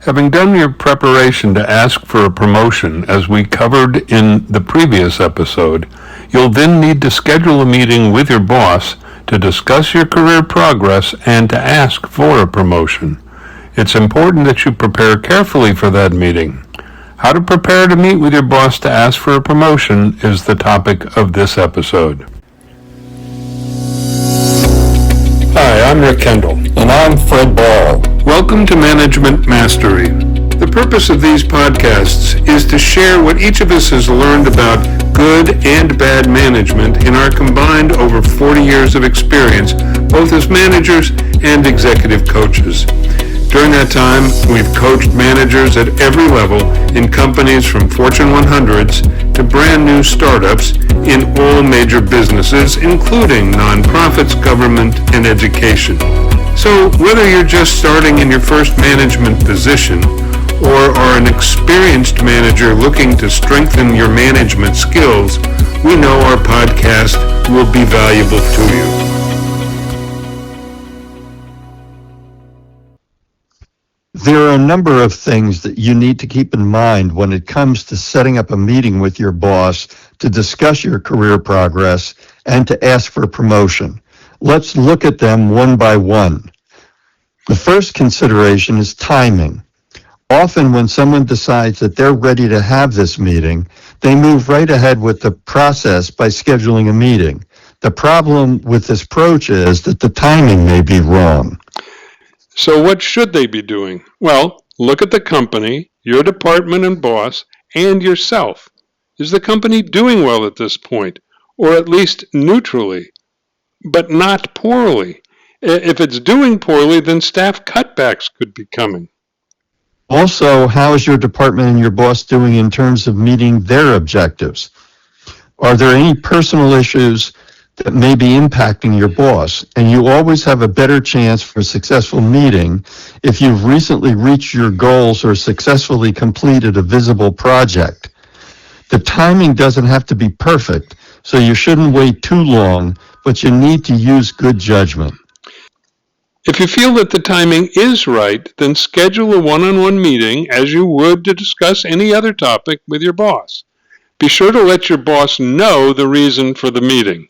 Having done your preparation to ask for a promotion, as we covered in the previous episode, you'll then need to schedule a meeting with your boss to discuss your career progress and to ask for a promotion. It's important that you prepare carefully for that meeting. How to prepare to meet with your boss to ask for a promotion is the topic of this episode. Hi, I'm Rick Kendall. And I'm Fred Ball. Welcome to Management Mastery. The purpose of these podcasts is to share what each of us has learned about good and bad management in our combined over 40 years of experience, both as managers and executive coaches. During that time, we've coached managers at every level in companies from Fortune 100s to brand new startups in all major businesses, including nonprofits, government, and education. So whether you're just starting in your first management position or are an experienced manager looking to strengthen your management skills, we know our podcast will be valuable to you. There are a number of things that you need to keep in mind when it comes to setting up a meeting with your boss to discuss your career progress and to ask for promotion. Let's look at them one by one. The first consideration is timing. Often when someone decides that they're ready to have this meeting, they move right ahead with the process by scheduling a meeting. The problem with this approach is that the timing may be wrong. So what should they be doing? Well, look at the company, your department and boss, and yourself. Is the company doing well at this point, or at least neutrally, but not poorly? If it's doing poorly, then staff cutbacks could be coming. Also, how is your department and your boss doing in terms of meeting their objectives? Are there any personal issues that may be impacting your boss? And you always have a better chance for a successful meeting if you've recently reached your goals or successfully completed a visible project. The timing doesn't have to be perfect, so you shouldn't wait too long, but you need to use good judgment. If you feel that the timing is right, then schedule a one-on-one meeting as you would to discuss any other topic with your boss. Be sure to let your boss know the reason for the meeting.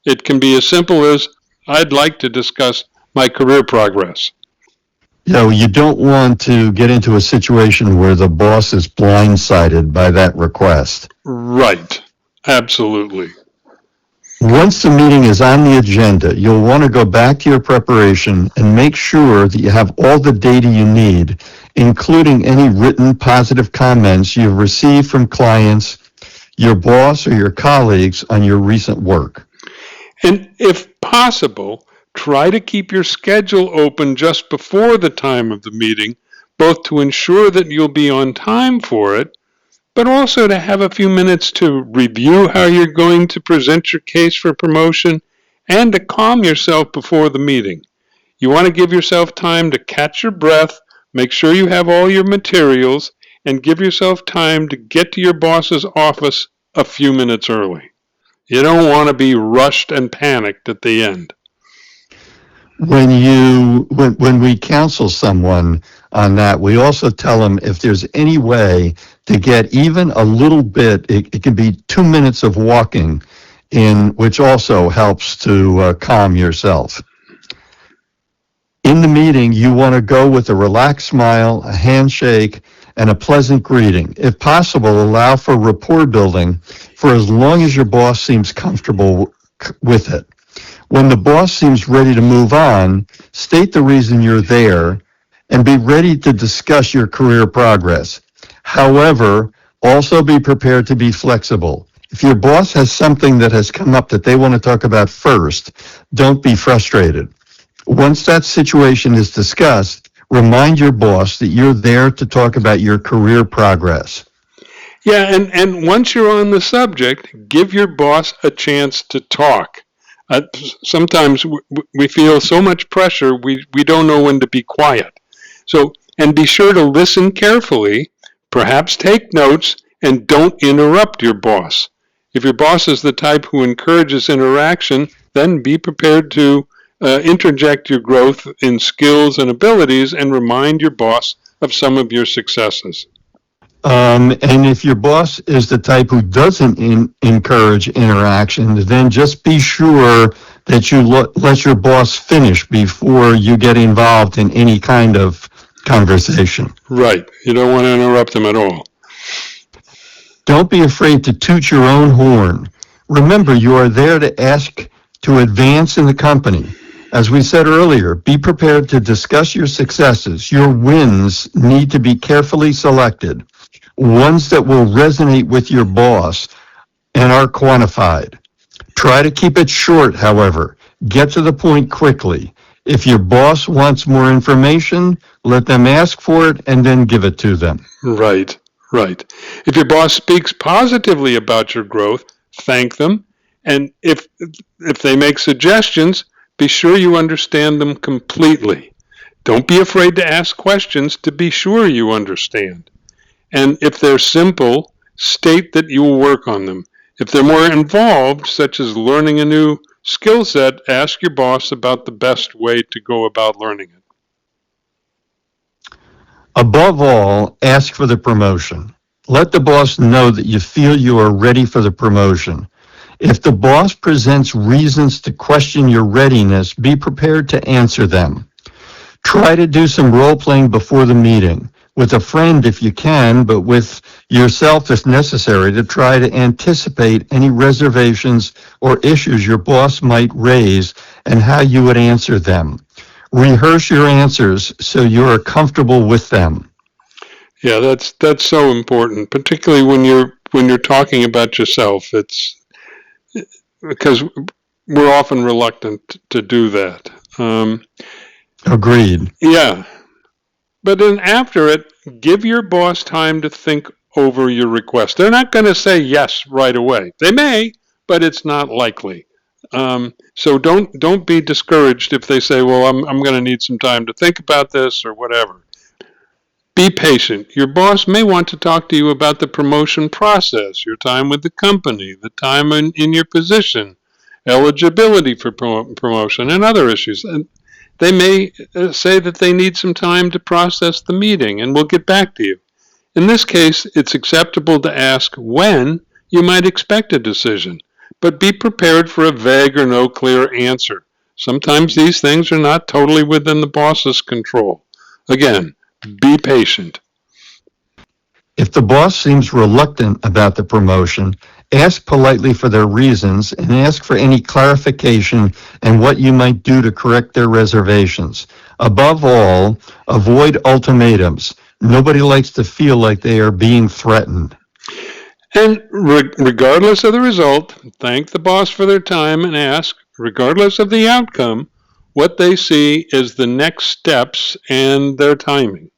It can be as simple as, I'd like to discuss my career progress. You don't want to get into a situation where the boss is blindsided by that request. Right. Absolutely. Once the meeting is on the agenda, you'll want to go back to your preparation and make sure that you have all the data you need, including any written positive comments you've received from clients, your boss, or your colleagues on your recent work. And if possible, try to keep your schedule open just before the time of the meeting, both to ensure that you'll be on time for it, but also to have a few minutes to review how you're going to present your case for promotion and to calm yourself before the meeting. You want to give yourself time to catch your breath, make sure you have all your materials, and give yourself time to get to your boss's office a few minutes early. You don't want to be rushed and panicked at the end. When we counsel someone on that, we also tell them if there's any way to get even a little bit, it can be 2 minutes of walking in, which also helps to calm yourself. In the meeting, you want to go with a relaxed smile, a handshake, and a pleasant greeting. If possible, allow for rapport building for as long as your boss seems comfortable with it. When the boss seems ready to move on, state the reason you're there and be ready to discuss your career progress. However, also be prepared to be flexible. If your boss has something that has come up that they want to talk about first, don't be frustrated. Once that situation is discussed, remind your boss that you're there to talk about your career progress. Yeah, and once you're on the subject, give your boss a chance to talk. Sometimes we feel so much pressure, we don't know when to be quiet. So, and be sure to listen carefully, perhaps take notes, and don't interrupt your boss. If your boss is the type who encourages interaction, then be prepared to interject your growth in skills and abilities and remind your boss of some of your successes. And if your boss is the type who doesn't encourage interaction, then just be sure that you let your boss finish before you get involved in any kind of conversation. Right. You don't want to interrupt them at all. Don't be afraid to toot your own horn. Remember, you are there to ask to advance in the company. As we said earlier, be prepared to discuss your successes. Your wins need to be carefully selected, ones that will resonate with your boss and are quantified. Try to keep it short, however. Get to the point quickly. If your boss wants more information, let them ask for it and then give it to them. Right. If your boss speaks positively about your growth, thank them. And if they make suggestions, be sure you understand them completely. Don't be afraid to ask questions to be sure you understand. And if they're simple, state that you will work on them. If they're more involved, such as learning a new skill set, ask your boss about the best way to go about learning it. Above all, ask for the promotion. Let the boss know that you feel you are ready for the promotion. If the boss presents reasons to question your readiness, be prepared to answer them. Try to do some role-playing before the meeting, with a friend if you can, but with yourself if necessary, to try to anticipate any reservations or issues your boss might raise and how you would answer them. Rehearse your answers so you are comfortable with them. Yeah, that's so important, particularly when you're talking about yourself. It's because we're often reluctant to do that. Agreed. Yeah. But then after it, give your boss time to think over your request. They're not going to say yes right away. They may, but it's not likely. So don't be discouraged if they say, well, I'm going to need some time to think about this or whatever. Be patient. Your boss may want to talk to you about the promotion process, your time with the company, the time in your position, eligibility for promotion, and other issues. And they may say that they need some time to process the meeting, and we'll get back to you. In this case, it's acceptable to ask when you might expect a decision, but be prepared for a vague or no clear answer. Sometimes these things are not totally within the boss's control. Again, be patient. If the boss seems reluctant about the promotion, ask politely for their reasons and ask for any clarification and what you might do to correct their reservations. Above all, avoid ultimatums. Nobody likes to feel like they are being threatened. And regardless of the result, thank the boss for their time and ask, regardless of the outcome, what they see as the next steps and their timing.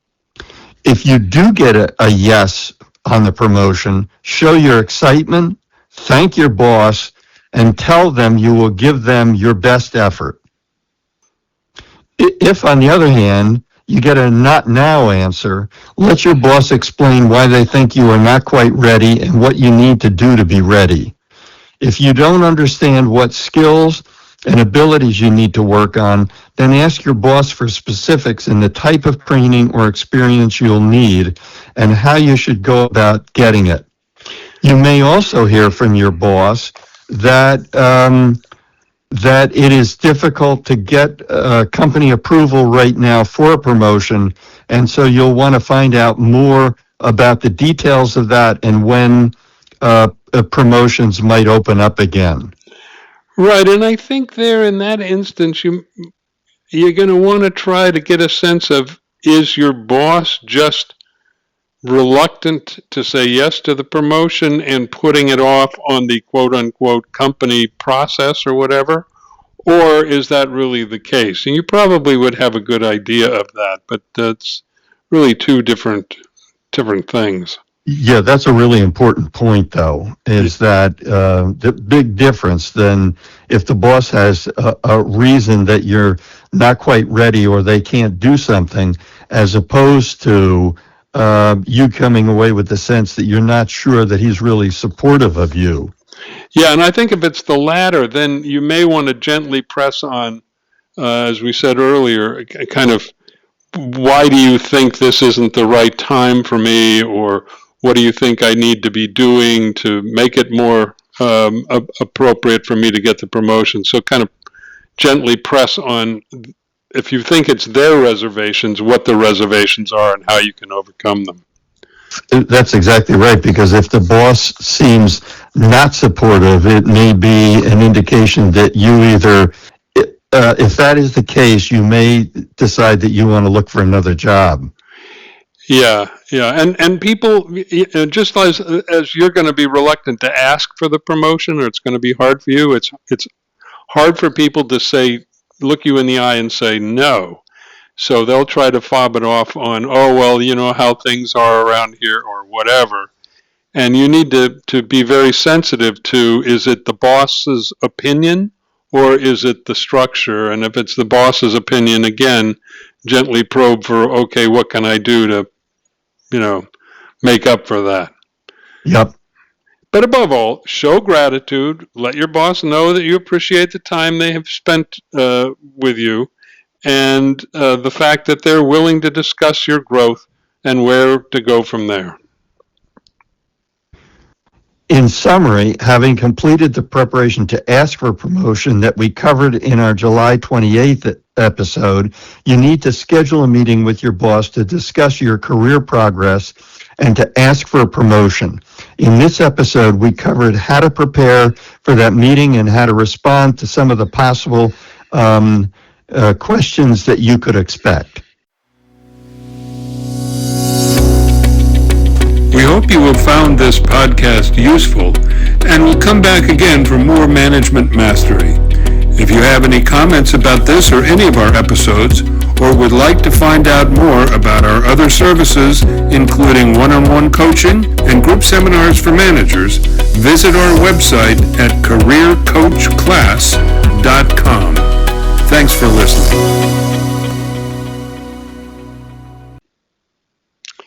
If you do get a yes on the promotion, show your excitement, thank your boss, and tell them you will give them your best effort. If, on the other hand, you get a not now answer, let your boss explain why they think you are not quite ready and what you need to do to be ready. If you don't understand what skills and abilities you need to work on, then ask your boss for specifics in the type of training or experience you'll need and how you should go about getting it. You may also hear from your boss that it is difficult to get company approval right now for a promotion, and so you'll want to find out more about the details of that and when promotions might open up again. Right, and I think there in that instance, you're going to want to try to get a sense of, is your boss just reluctant to say yes to the promotion and putting it off on the quote-unquote company process or whatever? Or is that really the case? And you probably would have a good idea of that, but that's really two different things. Yeah, that's a really important point, though, is that the big difference then if the boss has a reason that you're not quite ready or they can't do something, as opposed to you coming away with the sense that you're not sure that he's really supportive of you. Yeah, and I think if it's the latter, then you may want to gently press on, as we said earlier, kind of why do you think this isn't the right time for me, or what do you think I need to be doing to make it more appropriate for me to get the promotion? So kind of gently press on, if you think it's their reservations, what the reservations are and how you can overcome them. That's exactly right, because if the boss seems not supportive, it may be an indication that you either, if that is the case, you may decide that you want to look for another job. Yeah, and people, just as you're going to be reluctant to ask for the promotion, or it's going to be hard for you, it's hard for people to say, look you in the eye and say no. So they'll try to fob it off on, oh, well, you know how things are around here, or whatever. And you need to be very sensitive to, is it the boss's opinion, or is it the structure? And if it's the boss's opinion, again, gently probe for, okay, what can I do to, make up for that? Yep. But above all, show gratitude. Let your boss know that you appreciate the time they have spent with you, and the fact that they're willing to discuss your growth and where to go from there. In summary, having completed the preparation to ask for promotion that we covered in our July 28th episode, you need to schedule a meeting with your boss to discuss your career progress and to ask for a promotion. In this episode, we covered how to prepare for that meeting and how to respond to some of the possible questions that you could expect. We hope you have found this podcast useful and will come back again for more management mastery. If you have any comments about this or any of our episodes, or would like to find out more about our other services, including one-on-one coaching and group seminars for managers, visit our website at careercoachclub.com.